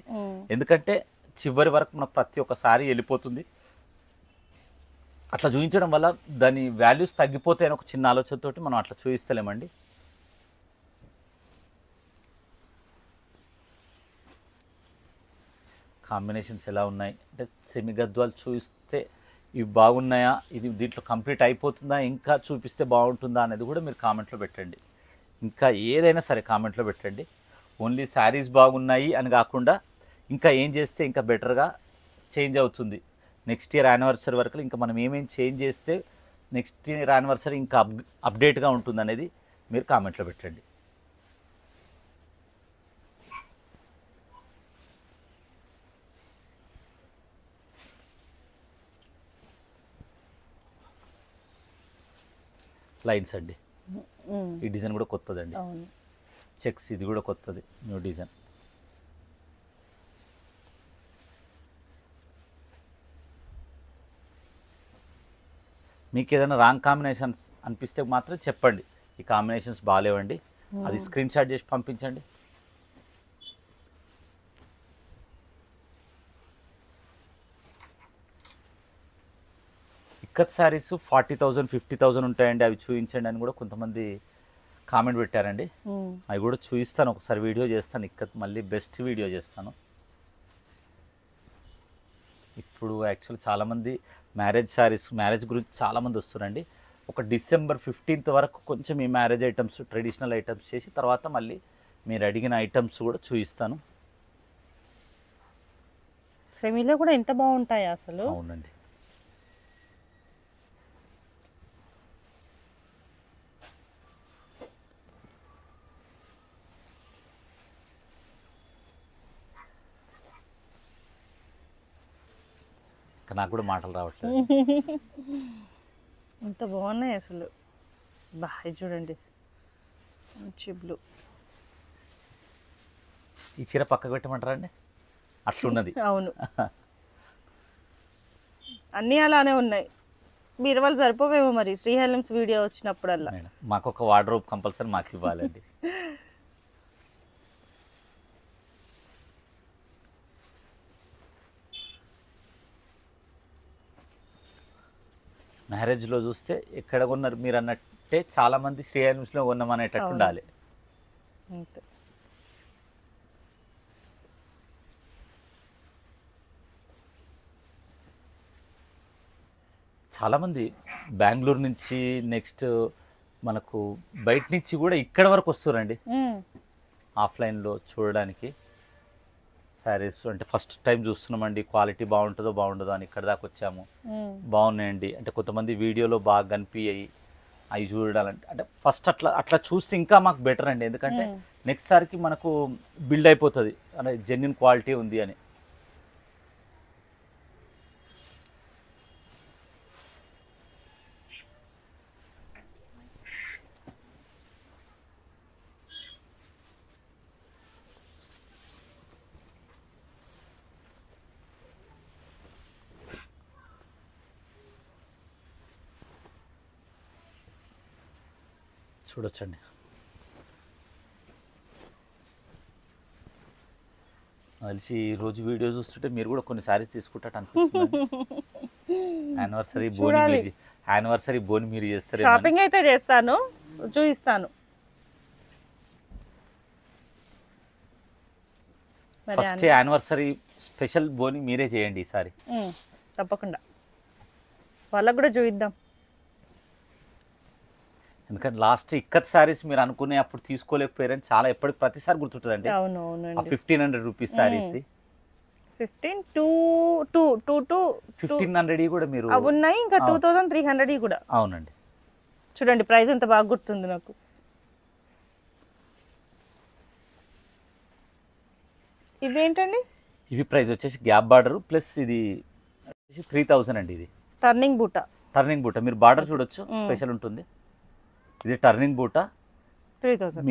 ఎందుకంటే చివరి వరకు మన ప్రతి ఒక్క సారీ వెళ్ళిపోతుంది. అట్లా చూపించడం వల్ల దాని వాల్యూస్ తగ్గిపోతాయని ఒక చిన్న ఆలోచనతోటి మనం అట్లా చూపిస్తలేమండి. కాంబినేషన్స్ ఎలా ఉన్నాయి అంటే సెమీ గద్వాలు చూపిస్తే ఇవి బాగున్నాయా, ఇది దీంట్లో కంప్లీట్ అయిపోతుందా, ఇంకా చూపిస్తే బాగుంటుందా అనేది కూడా మీరు కామెంట్లో పెట్టండి. ఇంకా ఏదైనా సరే కామెంట్లో పెట్టండి. ఓన్లీ శారీస్ బాగున్నాయి అని కాకుండా ఇంకా ఏం చేస్తే ఇంకా బెటర్గా చేంజ్ అవుతుంది, నెక్స్ట్ ఇయర్ యానివర్సరీ వరకు ఇంకా మనం ఏమేమి చేంజ్ చేస్తే నెక్స్ట్ ఇయర్ యానివర్సరీ ఇంకా అప్డేట్గా ఉంటుంది అనేది మీరు కామెంట్లో పెట్టండి. లైన్స్ అండి, ఈ డిజైన్ కూడా కొత్తదండి. చెక్స్ ఇది కూడా కొత్తది, న్యూ డిజైన్. మీకు ఏదైనా రాంగ్ కాంబినేషన్స్ అనిపిస్తే మాత్రం చెప్పండి, ఈ కాంబినేషన్స్ బాగాలేవండి, అది స్క్రీన్ షాట్ చేసి పంపించండి. ఇక్కత్ శారీస్ 40,000 50,000 ఉంటాయండి, అవి చూపించండి అని కూడా కొంతమంది కామెంట్ పెట్టారండి. అవి కూడా చూపిస్తాను, ఒకసారి వీడియో చేస్తాను. ఇక్కత్ మళ్ళీ బెస్ట్ వీడియో చేస్తాను. ఇప్పుడు యాక్చువల్లీ చాలామంది మ్యారేజ్ గురించి చాలామంది వస్తున్నారండి. ఒక డిసెంబర్ 15th వరకు కొంచెం ఈ మ్యారేజ్ ఐటమ్స్, ట్రెడిషనల్ ఐటమ్స్ చేసి తర్వాత మళ్ళీ మీరు అడిగిన ఐటమ్స్ కూడా చూపిస్తాను. సెమీలో కూడా ఎంత బాగుంటాయి అసలు. అవునండి, నాకు కూడా మాటలు రావట్లేదు. ఎంత బాగున్నాయి అసలు. బాగా చూడండి, మంచి బ్లూ. ఈ చీర పక్కకు పెట్టమంటారా అండి? అట్లున్నది. అవును, అన్నీ అలానే ఉన్నాయి. మీరు వాళ్ళు సరిపోవేమో మరి శ్రీహెల్మ్స్ వీడియో వచ్చినప్పుడల్లా. మాకు ఒక వార్డ్రోబ్ కంపల్సరీ మాకు ఇవ్వాలండి. మ్యారేజ్లో చూస్తే ఎక్కడ కొన్నారు మీరు అన్నట్టే చాలామంది శ్రీహెల్మ్స్లో కొన్నామనేటట్టు ఉండాలి. అంతే. చాలామంది బెంగళూరు నుంచి నెక్స్ట్ మనకు బయట నుంచి కూడా ఇక్కడ వరకు వస్తారండి ఆఫ్లైన్లో చూడడానికి శారీస్. అంటే ఫస్ట్ టైం చూస్తున్నామండి, క్వాలిటీ బాగుంటుందో బాగుంటుందో అని ఇక్కడ దాకా వచ్చాము. బాగున్నాయండి అంటే కొంతమంది వీడియోలో బాగా కనిపించాయి, అవి చూడాలంటే అంటే ఫస్ట్ అట్లా చూస్తే ఇంకా మాకు బెటర్ అండి. ఎందుకంటే నెక్స్ట్ సారికి మనకు బిల్డ్ అయిపోతుంది అంటే జెన్యున్ క్వాలిటీ ఉంది అని. చూడొచ్చండి. కలిసి ఈరోజు వీడియో చూస్తుంటే మీరు కూడా కొన్ని శారీస్ తీసుకుంటారు అనిపిస్తుంది. యానివర్సరీ బోని మీరు చేస్తారు. షాపింగ్ అయితే చేస్తాను, చూపిస్తాను. ఫస్ట్ యానివర్సరీ స్పెషల్ బోని మీరే చేయండి ఈసారి. తప్పకుండా వాళ్ళకు కూడా చూపిద్దాం. ఎందుకంటే లాస్ట్ ఇక్కత్ శారీస్ మీరు అనుకునే అప్పుడు తీసుకోలేకపోయారని చాలా ఎప్పటికి ప్రతిసారి గుర్తుంటుందండి. 1500 రూపీస్ శారీస్ 1500 కూడా మీరు ఉన్నాయి, ఇంకా 2300 కూడా. అవునండి. చూడండి ప్రైస్ ఎంత బాగా గుర్తుంది నాకు. ఇవేంటండి? ఇవి ప్రైస్ వచ్చేసి గ్యాప్ బార్డర్ ప్లస్ ఇది 3000 అండి. ఇది టర్నింగ్ బూటా. మీరు బార్డర్ చూడొచ్చు, స్పెషల్ ఉంటుంది. ఇది టర్నింగ్ బూటా 3000.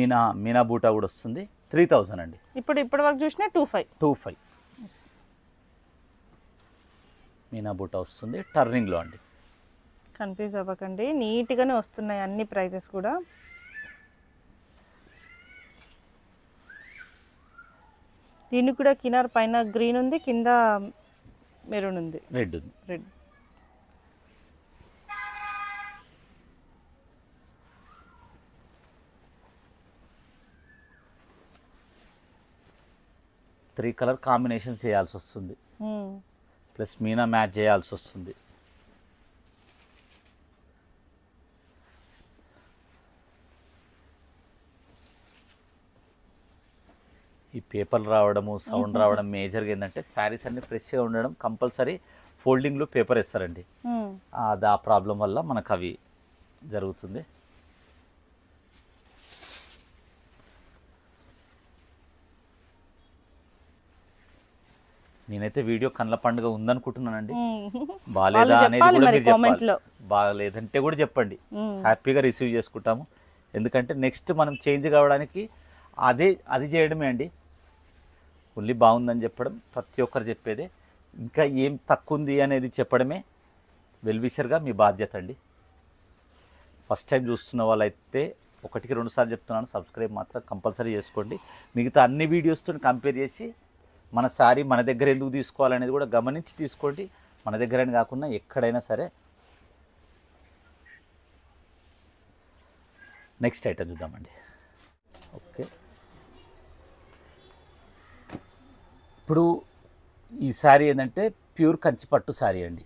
మీనా బూటా కూడా వస్తుంది 3000 అండి. ఇప్పటి వరకు చూసినా 25 మీనా బూటా వస్తుంది టర్నింగ్లో అండి. కన్ఫ్యూజ్ అవ్వకండి, నీట్గానే వస్తున్నాయి అన్ని ప్రైజెస్ కూడా. దీనికి కూడా కినార్ పైన గ్రీన్ ఉంది, కింద మెరూన్ ఉంది, రెడ్ ఉంది. రెడ్. త్రీ కలర్ కాంబినేషన్ చేయాల్సి వస్తుంది, ప్లస్ మీనా మ్యాచ్ చేయాల్సి వస్తుంది. ఈ పేపర్లు రావడము, సౌండ్ రావడం మేజర్గా ఏంటంటే శారీస్ అన్ని ఫ్రెష్గా ఉండడం. కంపల్సరీ ఫోల్డింగ్లో పేపర్ వేస్తారండి, అది ఆ ప్రాబ్లం వల్ల మనకు అవి జరుగుతుంది. నేనైతే వీడియో కళ్ళ పండుగ ఉందనుకుంటున్నానండి. బాగాలేదా అనేది కూడా మీరు చెప్పాలి, బాగాలేదంటే కూడా చెప్పండి, హ్యాపీగా రిసీవ్ చేసుకుంటాము. ఎందుకంటే నెక్స్ట్ మనం చేంజ్ కావడానికి అది చేయడమే అండి. ఓన్లీ బాగుందని చెప్పడం ప్రతి ఒక్కరు చెప్పేదే. ఇంకా ఏం తక్కువ ఉంది అనేది చెప్పడమే వెల్విషర్గా మీ బాధ్యత అండి. ఫస్ట్ టైం చూస్తున్న వాళ్ళైతే 1-2 సార్లు చెప్తున్నాను, సబ్స్క్రైబ్ మాత్రం కంపల్సరీ చేసుకోండి. మిగతా అన్ని వీడియోస్తో కంపేర్ చేసి మన సారీ మన దగ్గర ఎందుకు తీసుకోవాలనేది కూడా గమనించి తీసుకోండి. మన దగ్గరని కాకుండా ఎక్కడైనా సరే. నెక్స్ట్ ఐటమ్ చూద్దామండి. ఓకే, ఇప్పుడు ఈ శారీ ఏంటంటే ప్యూర్ కంచిపట్టు శారీ అండి.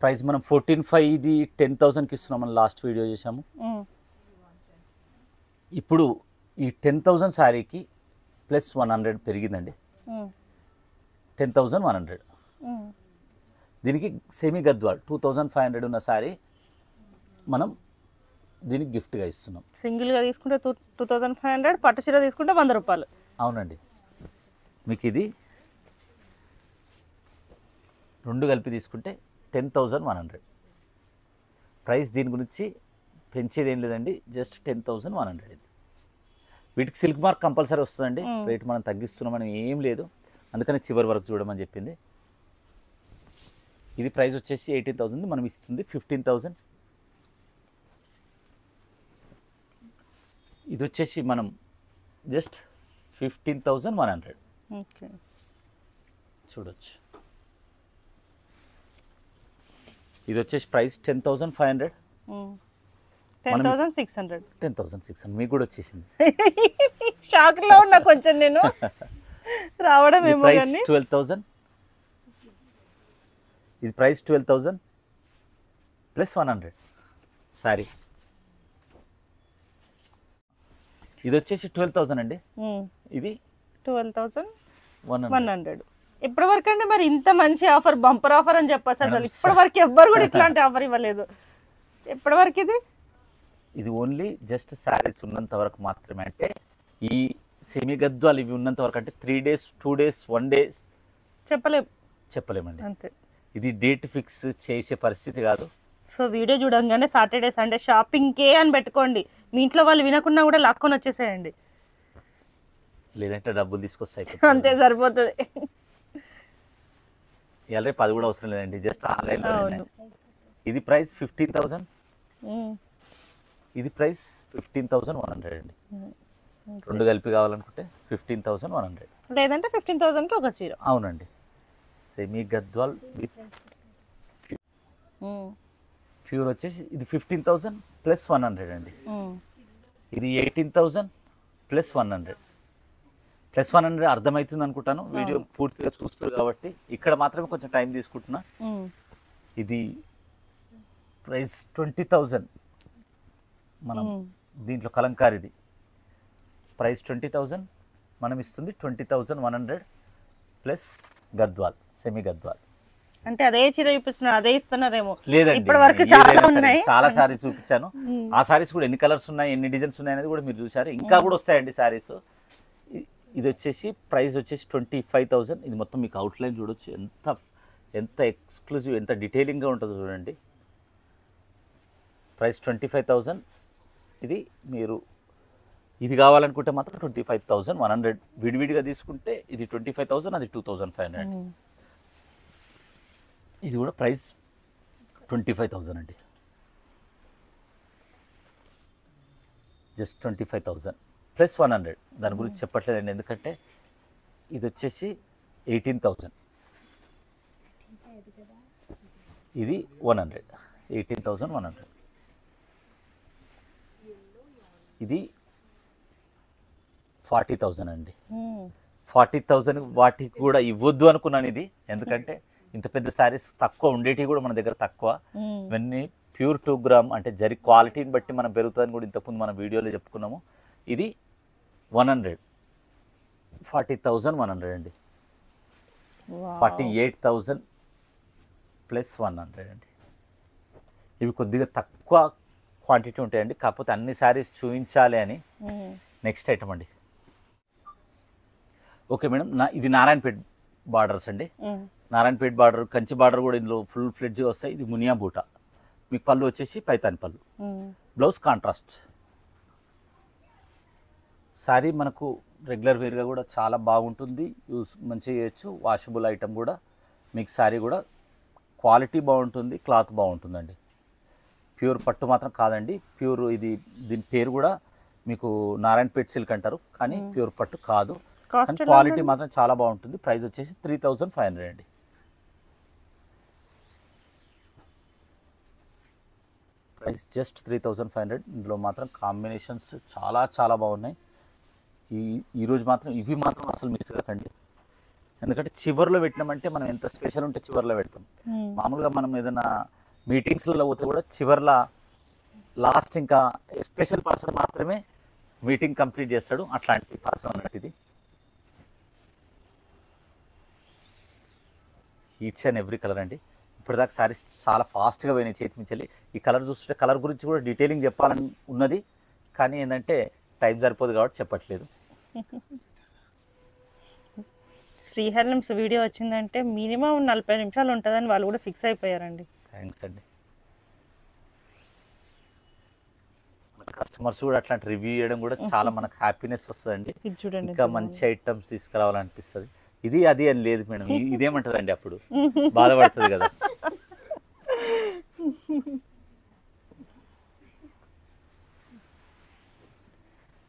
ప్రైస్ మనం 14,500 ఇది 10,000కి ఇస్తున్నాం. మనం లాస్ట్ వీడియో చేసాము. ఇప్పుడు ఈ 10,000 శారీకి ప్లస్ 100 పెరిగిందండి, 10,100. దీనికి సెమీ గద్వాల్ 2,500 ఉన్న శారీ మనం దీనికి గిఫ్ట్గా ఇస్తున్నాం. సింగిల్గా తీసుకుంటే 2,500, పట్టు చీర తీసుకుంటే 100 రూపాయలు. అవునండి. మీకు ఇది రెండు కలిపి తీసుకుంటే 10,100. ప్రైస్ దీని గురించి పెంచేది ఏం లేదండి, జస్ట్ 10,100 ఇది. వీటికి సిల్క్ మార్క్ కంపల్సరీ వస్తుందండి, రేట్ మనం తగ్గిస్తున్నామని ఏం లేదు, అందుకని చివరి వరకు చూడమని చెప్పింది. ఇది ప్రైస్ వచ్చేసి 18,000, మనం ఇస్తుంది 15,000. ఇది వచ్చేసి మనం జస్ట్ 15,100 ఓకే. చూడొచ్చు. ఇది వచ్చేసి ప్రైస్ 10,500, 10,600. 10,600 మీకు కూడా వచ్చేసింది. షాక్ లో ఉన్నా కొంచెం నేను, రావడం ఇది ఏమో ప్రైస్ కానీ 12,000. ఇది ప్రైస్ 12,000 ప్లస్ 100 సారీ. ఇది వచ్చేసి 12,000 అండి, ఇది 12,100. ఇప్పటి వరకు అండి మరి ఇంత మంచి ఆఫర్, బంపర్ ఆఫర్ అని చెప్పచ్చు. అసలు ఇప్పటి వరకు ఎవ్వరు కూడా ఇట్లాంటి ఆఫర్ ఇవ్వలేదు. ఇప్పటి వరకు ఇది ఓన్లీ జస్ట్ శారీస్ ఉన్నంత వరకు మాత్రమే. అంటే ఈ సెమీ గద్వాలు ఇవి ఉన్నంత వరకు, అంటే 3 days 2 days 1 day చెప్పలేమండి. అంతే. ఇది డేట్ ఫిక్స్ చేసే పరిస్థితి కాదు. సో వీడియో చూడంగానే సాటర్డే సండే షాపింగ్కే అని పెట్టుకోండి, మీ ఇంట్లో వాళ్ళు వినకున్నా కూడా లాక్కొని వచ్చేసేయండి, లేదంటే డబ్బులు తీసుకొస్తాయి. అంతే సరిపోతుంది. ఇవాళ రేపు అది కూడా అవసరం లేదండి, జస్ట్ ఆన్లైన్లో. ఇది ప్రైస్ 15,000, ఇది ప్రైస్ 15,100 అండి. రెండు కలిపి కావాలనుకుంటే 15,100, లేదంటే 15,000కి ఒక చీర. అవునండి. సెమీ గద్వాల్ విత్ ప్యూర్ వచ్చేసి ఇది 15,000 ప్లస్ 100 అండి. ఇది 18,000 ప్లస్ 100. ప్లస్ 100 అర్థమవుతుంది అనుకుంటాను, వీడియో పూర్తిగా చూస్తారు కాబట్టి. ఇక్కడ మాత్రమే కొంచెం టైం తీసుకుంటున్నా. ఇది ప్రైస్ 20,000, మనం దీంట్లో కలంకారీది ప్రైస్ 20,000, మనం ఇస్తుంది 20,100 ప్లస్ గద్వాల్, సెమీ గద్వాల్. అంటే అదే చీర చూపిస్తున్నారు, అదే ఇస్తున్నారేమో. లేదండి, ఇప్పటి వరకు చాలా ఉన్నాయి, చాలా సారీస్ చూపించాను. ఆ సారీస్ కూడా ఎన్ని కలర్స్ ఉన్నాయి, ఎన్ని డిజైన్స్ ఉన్నాయి అనేది కూడా మీరు చూసారు. ఇంకా కూడా వస్తాయండి సారీస్. ఇది వచ్చేసి ప్రైస్ వచ్చేసి 25,000. ఇది మొత్తం మీకు అవుట్లైన్ చూడొచ్చు, ఎంత ఎక్స్క్లూజివ్, ఎంత డీటెయిలింగ్గా ఉంటుందో చూడండి. ప్రైస్ 25,000. ఇది మీరు ఇది కావాలనుకుంటే మాత్రం 25,100. విడివిడిగా తీసుకుంటే ఇది 25,000, అది 2,500. ఇది కూడా ప్రైస్ 25,000 అండి, జస్ట్ 25,000 ప్లస్ 100. దాని గురించి చెప్పట్లేదండి, ఎందుకంటే ఇది వచ్చేసి 18,000, ఇది 100, 18,100. ఇది 40,000 అండి. 40,000 వాటికి కూడా ఇవ్వద్దు అనుకున్నాను ఇది, ఎందుకంటే ఇంత పెద్ద శారీస్ తక్కువ ఉండేటివి కూడా మన దగ్గర తక్కువ. ఇవన్నీ ప్యూర్ 2 గ్రామ్, అంటే జరి క్వాలిటీని బట్టి మనం పెరుగుతుందని కూడా ఇంతకుముందు మన వీడియోలో చెప్పుకున్నాము. ఇది 100, 40,100 అండి. 48,000 ప్లస్ 100 అండి. ఇవి కొద్దిగా తక్కువ క్వాంటిటీ ఉంటాయండి, కాకపోతే అన్ని శారీస్ చూపించాలి అని. నెక్స్ట్ ఐటమ్ అండి. ఓకే మేడం, ఇది నారాయణపేట్ బార్డర్స్ అండి. నారాయణపేట్ బార్డర్, కంచి బార్డర్ కూడా ఇందులో ఫుల్ ఫ్లెడ్జ్గా వస్తాయి. ఇది మునియా బూటా, మీకు పళ్ళు వచ్చేసి పైతాని పళ్ళు, బ్లౌజ్ కాంట్రాస్ట్. శారీ మనకు రెగ్యులర్ వేర్గా కూడా చాలా బాగుంటుంది, యూస్ మంచిగా చేయొచ్చు. వాషబుల్ ఐటమ్ కూడా, మీకు శారీ కూడా క్వాలిటీ బాగుంటుంది, క్లాత్ బాగుంటుందండి. ప్యూర్ పట్టు మాత్రం కాదండి, ప్యూర్ ఇది, దీని పేరు కూడా మీకు నారాయణపేట్ సిల్క్ అంటారు, కానీ ప్యూర్ పట్టు కాదు. క్వాలిటీ మాత్రం చాలా బాగుంటుంది. ప్రైస్ వచ్చేసి 3,500 అండి. Price just 3,500. ఇందులో మాత్రం కాంబినేషన్స్ చాలా చాలా బాగున్నాయి. ఈరోజు మాత్రం ఇవి మాత్రం అసలు మిస్ కాకండి, ఎందుకంటే చివరిలో పెట్టినామంటే మనం ఎంత స్పెషల్ ఉంటే చివరిలో పెడతాం. మామూలుగా మనం ఏదైనా మీటింగ్స్లలో పోతే కూడా చివర్ల లాస్ట్ ఇంకా స్పెషల్ పర్సన్ మాత్రమే మీటింగ్ కంప్లీట్ చేస్తాడు, అట్లాంటి పర్సన్ అన్నట్టు ఇది. ఈచ్ అండ్ ఎవ్రీ కలర్ అండి. ఇప్పటిదాకా శారీస్ చాలా ఫాస్ట్గా పోయినాయి చేతి మించాలి. ఈ కలర్ చూస్తుంటే కలర్ గురించి కూడా డీటెయిలింగ్ చెప్పాలని ఉన్నది, కానీ ఏంటంటే టైం సరిపోదు కాబట్టి చెప్పట్లేదు. శ్రీహర్లిమ్స్ వీడియో వచ్చిందంటే మినిమం 40 నిమిషాలు ఉంటుందని వాళ్ళు కూడా ఫిక్స్ అయిపోయారండి. థ్యాంక్స్ అండి. కస్టమర్స్ కూడా అట్లాంటి రివ్యూ చేయడం కూడా చాలా మనకు హ్యాపీనెస్ వస్తుందండి. ఇది చూడండి ఇంకా మంచి ఐటమ్స్ తీసుకురావాలనిపిస్తుంది. ఇది అది అని లేదు మేడం, ఇదేమంటదండి అప్పుడు బాధపడుతుంది కదా.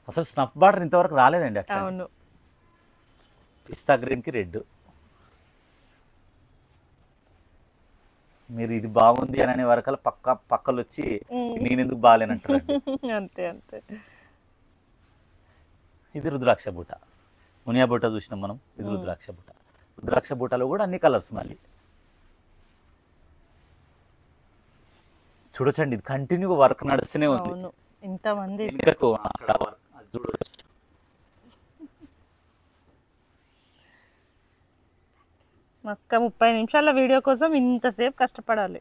అసలు స్నఫ్ బార్డర్ ఇంతవరకు రాలేదండి అట్లా. అవును. పిస్తా గ్రీన్కి రెడ్. మీరు ఇది బాగుంది అని అనే వరకల పక్కలు వచ్చి నేను ఎందుకు బాగాలేనంటారు. అంతే అంతే. ఇది రుద్రాక్ష బూట, మునియా బూట చూసినాం మనం. ఇది రుద్రాక్ష బూట. రుద్రాక్ష బూటలో కూడా అన్ని కలర్స్ మళ్ళీ చూడొచ్చండి. ఇది కంటిన్యూగా వర్క్ నడుస్తూనే ఉంది. ఇంతమంది చూడవచ్చు. ఒక్క 30 నిమిషాల వీడియో కోసం ఇంతసేపు కష్టపడాలి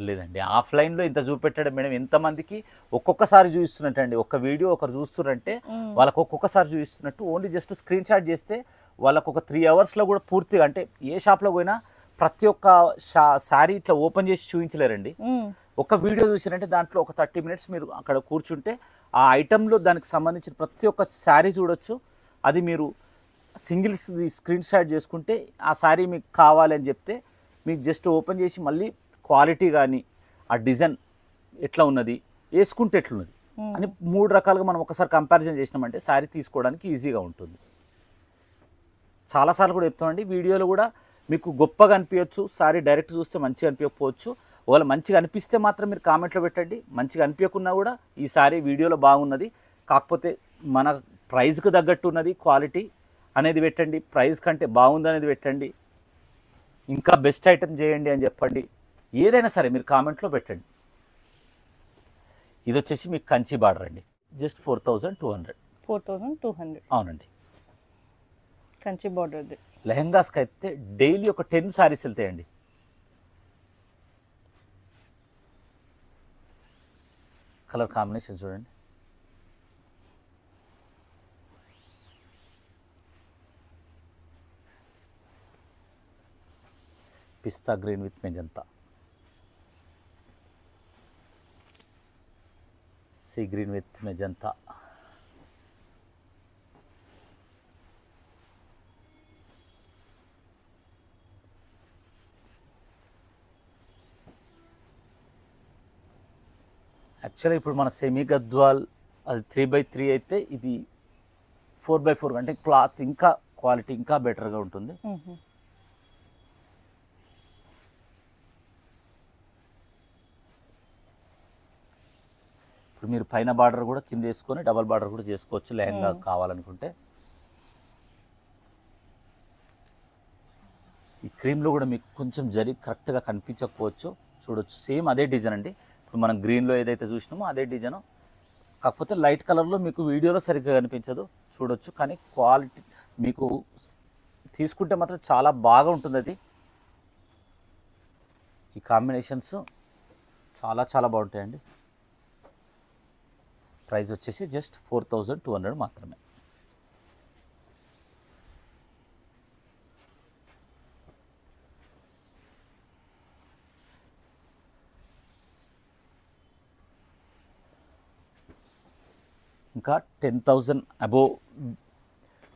లేదండి. ఆఫ్లైన్లో ఇంత చూపెట్టడం మేడం ఎంతమందికి ఒక్కొక్కసారి చూపిస్తున్నట్టండి. ఒక వీడియో ఒకరు చూస్తున్నారంటే వాళ్ళకు ఒక్కొక్కసారి చూపిస్తున్నట్టు. ఓన్లీ జస్ట్ స్క్రీన్ షాట్ చేస్తే వాళ్ళకు ఒక 3 అవర్స్లో కూడా పూర్తిగా, అంటే ఏ షాప్లో పోయినా ప్రతి ఒక్క శారీ ఇట్లా ఓపెన్ చేసి చూపించలేరండి. ఒక వీడియో చూసారంటే దాంట్లో ఒక 30 మినిట్స్ మీరు అక్కడ కూర్చుంటే ఆ ఐటెంలో దానికి సంబంధించిన ప్రతి ఒక్క శారీ చూడొచ్చు. అది మీరు సింగిల్స్ స్క్రీన్ షాట్ చేసుకుంటే ఆ శారీ మీకు కావాలని చెప్తే మీకు జస్ట్ ఓపెన్ చేసి మళ్ళీ క్వాలిటీ కానీ ఆ డిజైన్ ఎట్లా ఉన్నది, వేసుకుంటే ఎట్లున్నది అని 3 రకాలుగా మనం ఒకసారి కంపారిజన్ చేసినామంటే శారీ తీసుకోవడానికి ఈజీగా ఉంటుంది. చాలాసార్లు కూడా చెప్తామండి, వీడియోలో కూడా మీకు గొప్పగా అనిపించవచ్చు, శారీ డైరెక్ట్ చూస్తే మంచిగా అనిపించకపోవచ్చు. ఒకవేళ మంచిగా అనిపిస్తే మాత్రం మీరు కామెంట్లో పెట్టండి. మంచిగా అనిపించకున్నా కూడా ఈ శారీ వీడియోలో బాగున్నది, కాకపోతే మన ప్రైస్కి తగ్గట్టు ఉన్నది క్వాలిటీ అనేది పెట్టండి, ప్రైస్ కంటే బాగుంది అనేది పెట్టండి, ఇంకా బెస్ట్ ఐటమ్ చేయండి అని చెప్పండి. ఏదైనా సరే మీరు కామెంట్లో పెట్టండి. ఇది వచ్చేసి మీకు కంచి బార్డర్ అండి. జస్ట్ 4200. 4200. అవునండి. కంచి బార్డర్ది. లెహెంగాస్కి అయితే డైలీ ఒక 10 శారీస్ వెళ్తాయండి. కలర్ కాంబినేషన్ చూడండి. Pista green with magenta, sea green with magenta, యాక్చువల్గా ఇప్పుడు మన సెమీ గద్వాల్ అది 3x3 అయితే ఇది 4x4, అంటే క్లాత్ ఇంకా క్వాలిటీ ఇంకా బెటర్గా ఉంటుంది. ఇప్పుడు మీరు పైన బార్డర్ కూడా కింద వేసుకొని డబల్ బార్డర్ కూడా చేసుకోవచ్చు లెహంగా కావాలనుకుంటే. ఈ క్రీమ్లో కూడా మీకు కొంచెం జరి కరెక్ట్గా కనిపించకపోవచ్చు, చూడొచ్చు. సేమ్ అదే డిజైన్ అండి. ఇప్పుడు మనం గ్రీన్లో ఏదైతే చూసినామో అదే డిజైన్, కాకపోతే లైట్ కలర్లో మీకు వీడియోలో సరిగ్గా కనిపించదు, చూడొచ్చు. కానీ క్వాలిటీ మీకు తీసుకుంటే మాత్రం చాలా బాగా ఉంటుంది. అది ఈ కాంబినేషన్స్ చాలా చాలా బాగుంటాయండి. ప్రైస్ వచ్చేసి జస్ట్ 4200 మాత్రమే. ఇంకా 10,000 అబోవ్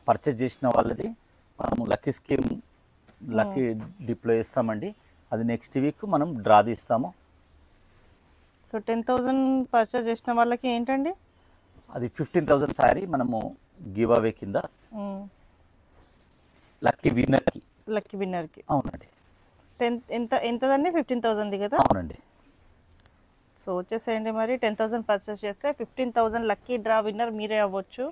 పర్చేజ్ చేసిన వాళ్ళది మనము లక్కీ స్కీమ్, లక్కీ డిప్లో ఇస్తామండి. అది నెక్స్ట్ వీక్ మనం డ్రా తీస్తాము. సో 10,000 పర్చేజ్ చేసిన వాళ్ళకి ఏంటండి, అది 15,000 శారీ మనము గివ్ అవే కింద లక్కీ విన్నర్కి. అవునండి. ఎంతదండి? 15,000 కదా? అవునండి. సో వచ్చేసేయండి మరి. 10,000 పర్చేస్ చేస్తే 15,000 లక్కీ డ్రా విన్నర్ మీరే అవ్వచ్చు.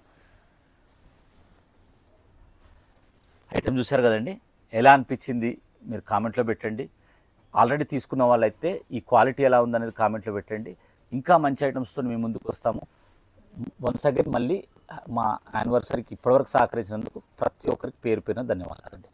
ఐటమ్ చూసారు కదండి, ఎలా అనిపించింది మీరు కామెంట్లో పెట్టండి. ఆల్రెడీ తీసుకున్న వాళ్ళైతే ఈ క్వాలిటీ ఎలా ఉందనేది కామెంట్లో పెట్టండి. ఇంకా మంచి ఐటమ్స్తో మేము ముందుకు వస్తాము. వన్స్ అగైన్ మళ్ళీ మా యానివర్సరీకి ఇప్పటివరకు సహకరించినందుకు ప్రతి ఒక్కరికి పేరు పేరున ధన్యవాదాలండి.